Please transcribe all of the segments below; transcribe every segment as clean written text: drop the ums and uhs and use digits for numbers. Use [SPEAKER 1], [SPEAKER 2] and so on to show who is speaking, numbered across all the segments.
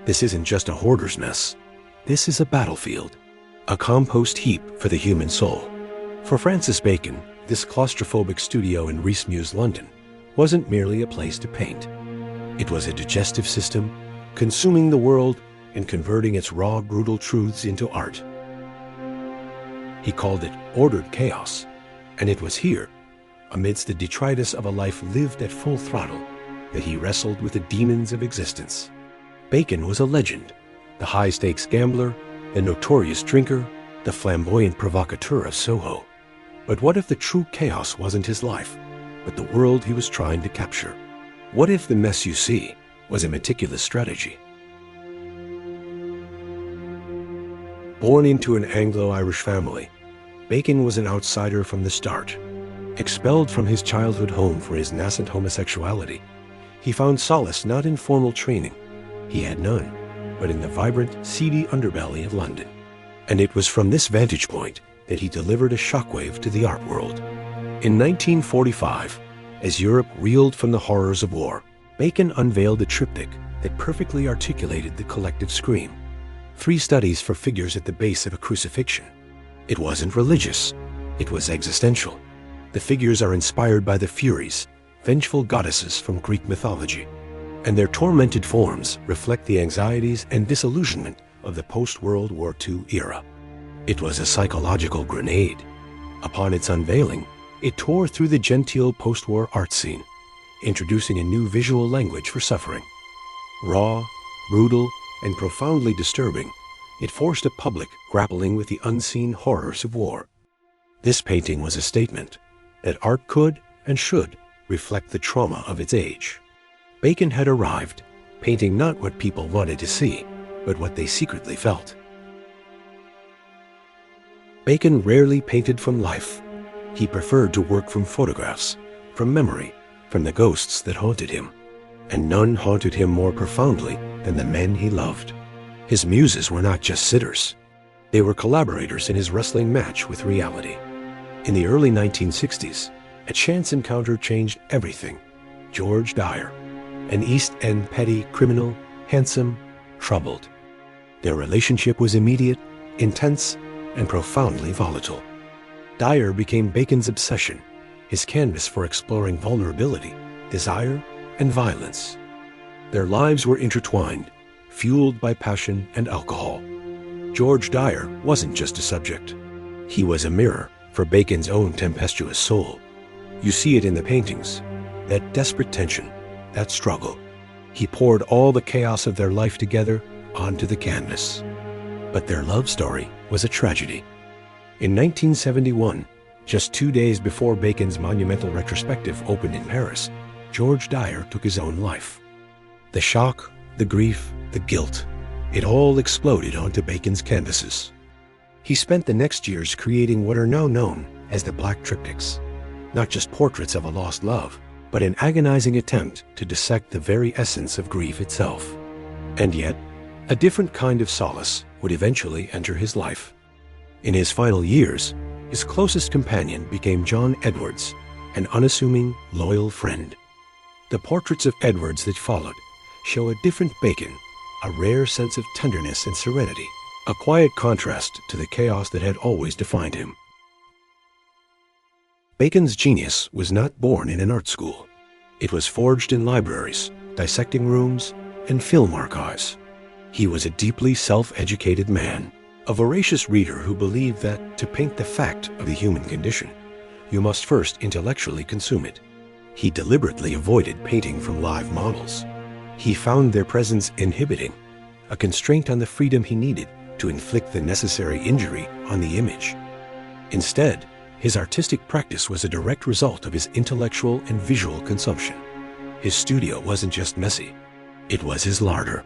[SPEAKER 1] This isn't just a hoarder's mess. This is a battlefield, a compost heap for the human soul. For Francis Bacon, this claustrophobic studio in Mews, London, wasn't merely a place to paint. It was a digestive system, consuming the world and converting its raw, brutal truths into art. He called it ordered chaos, and it was here, amidst the detritus of a life lived at full throttle, that he wrestled with the demons of existence. Bacon was a legend, the high-stakes gambler, the notorious drinker, the flamboyant provocateur of Soho. But what if the true chaos wasn't his life, but the world he was trying to capture? What if the mess you see was a meticulous strategy? Born into an Anglo-Irish family, Bacon was an outsider from the start. Expelled from his childhood home for his nascent homosexuality, he found solace not in formal training. He had none, but in the vibrant, seedy underbelly of London. And it was from this vantage point that he delivered a shockwave to the art world. In 1945, as Europe reeled from the horrors of war, Bacon unveiled a triptych that perfectly articulated the collective scream. 3 studies for figures at the base of a crucifixion. It wasn't religious, it was existential. The figures are inspired by the Furies, vengeful goddesses from Greek mythology, and their tormented forms reflect the anxieties and disillusionment of the post-World War II era. It was a psychological grenade. Upon its unveiling, it tore through the genteel post-war art scene, introducing a new visual language for suffering. Raw, brutal, and profoundly disturbing, it forced a public grappling with the unseen horrors of war. This painting was a statement that art could and should reflect the trauma of its age. Bacon had arrived, painting not what people wanted to see, but what they secretly felt. Bacon rarely painted from life. He preferred to work from photographs, from memory, from the ghosts that haunted him. And none haunted him more profoundly than the men he loved. His muses were not just sitters. They were collaborators in his wrestling match with reality. In the early 1960s, a chance encounter changed everything. George Dyer, an East End petty criminal, handsome, troubled. Their relationship was immediate, intense, and profoundly volatile. Dyer became Bacon's obsession, his canvas for exploring vulnerability, desire, and violence. Their lives were intertwined, fueled by passion and alcohol. George Dyer wasn't just a subject. He was a mirror for Bacon's own tempestuous soul. You see it in the paintings, that desperate tension, that struggle. He poured all the chaos of their life together onto the canvas. But their love story was a tragedy. In 1971, just 2 days before Bacon's monumental retrospective opened in Paris, George Dyer took his own life. The shock, the grief, the guilt, it all exploded onto Bacon's canvases. He spent the next years creating what are now known as the Black Triptychs, not just portraits of a lost love, but an agonizing attempt to dissect the very essence of grief itself. And yet, a different kind of solace would eventually enter his life. In his final years, his closest companion became John Edwards, an unassuming, loyal friend. The portraits of Edwards that followed show a different Bacon, a rare sense of tenderness and serenity, a quiet contrast to the chaos that had always defined him. Bacon's genius was not born in an art school. It was forged in libraries, dissecting rooms, and film archives. He was a deeply self-educated man, a voracious reader who believed that to paint the fact of the human condition, you must first intellectually consume it. He deliberately avoided painting from live models. He found their presence inhibiting, a constraint on the freedom he needed to inflict the necessary injury on the image. Instead, his artistic practice was a direct result of his intellectual and visual consumption. His studio wasn't just messy, it was his larder,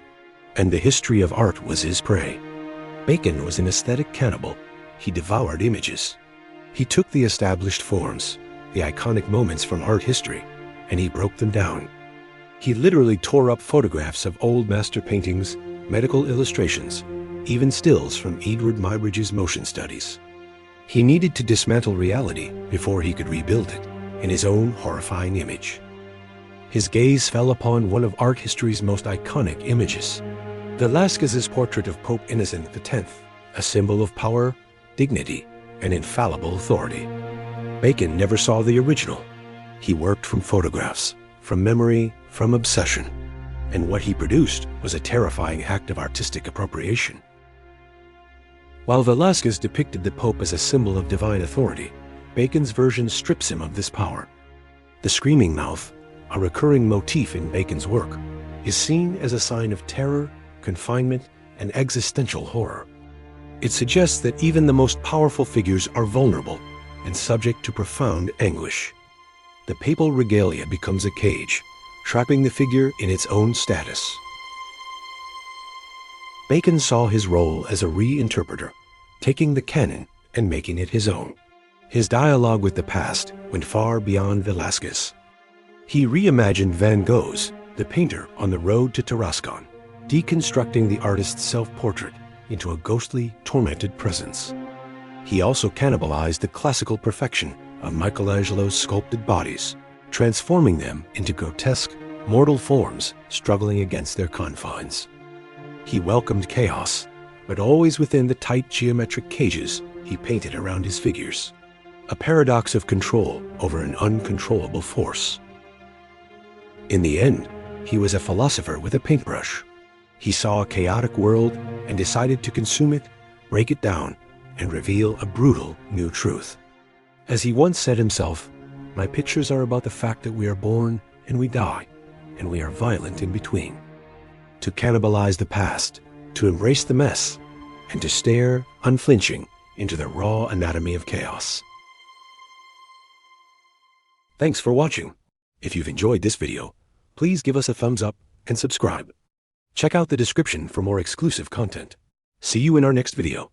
[SPEAKER 1] and the history of art was his prey. Bacon was an aesthetic cannibal. He devoured images. He took the established forms, the iconic moments from art history, and he broke them down. He literally tore up photographs of old master paintings, medical illustrations, even stills from Edward Muybridge's motion studies. He needed to dismantle reality before he could rebuild it in his own horrifying image. His gaze fell upon one of art history's most iconic images, Velázquez's portrait of Pope Innocent X, a symbol of power, dignity, and infallible authority. Bacon never saw the original. He worked from photographs, from memory, from obsession, and what he produced was a terrifying act of artistic appropriation. While Velázquez depicted the Pope as a symbol of divine authority, Bacon's version strips him of this power. The screaming mouth, a recurring motif in Bacon's work, is seen as a sign of terror, confinement, and existential horror. It suggests that even the most powerful figures are vulnerable and subject to profound anguish. The papal regalia becomes a cage, trapping the figure in its own status. Bacon saw his role as a reinterpreter, taking the canon and making it his own. His dialogue with the past went far beyond Velázquez. He reimagined Van Gogh's The Painter on the Road to Tarascon, deconstructing the artist's self-portrait into a ghostly, tormented presence. He also cannibalized the classical perfection of Michelangelo's sculpted bodies, transforming them into grotesque, mortal forms struggling against their confines. He welcomed chaos, but always within the tight geometric cages he painted around his figures, a paradox of control over an uncontrollable force. In the end, he was a philosopher with a paintbrush. He saw a chaotic world and decided to consume it, break it down, and reveal a brutal new truth. As he once said himself, "My pictures are about the fact that we are born and we die, and we are violent in between." To cannibalize the past, to embrace the mess, and to stare, unflinching, into the raw anatomy of chaos. Thanks for watching. If you've enjoyed this video, please give us a thumbs up and subscribe. Check out the description for more exclusive content. See you in our next video.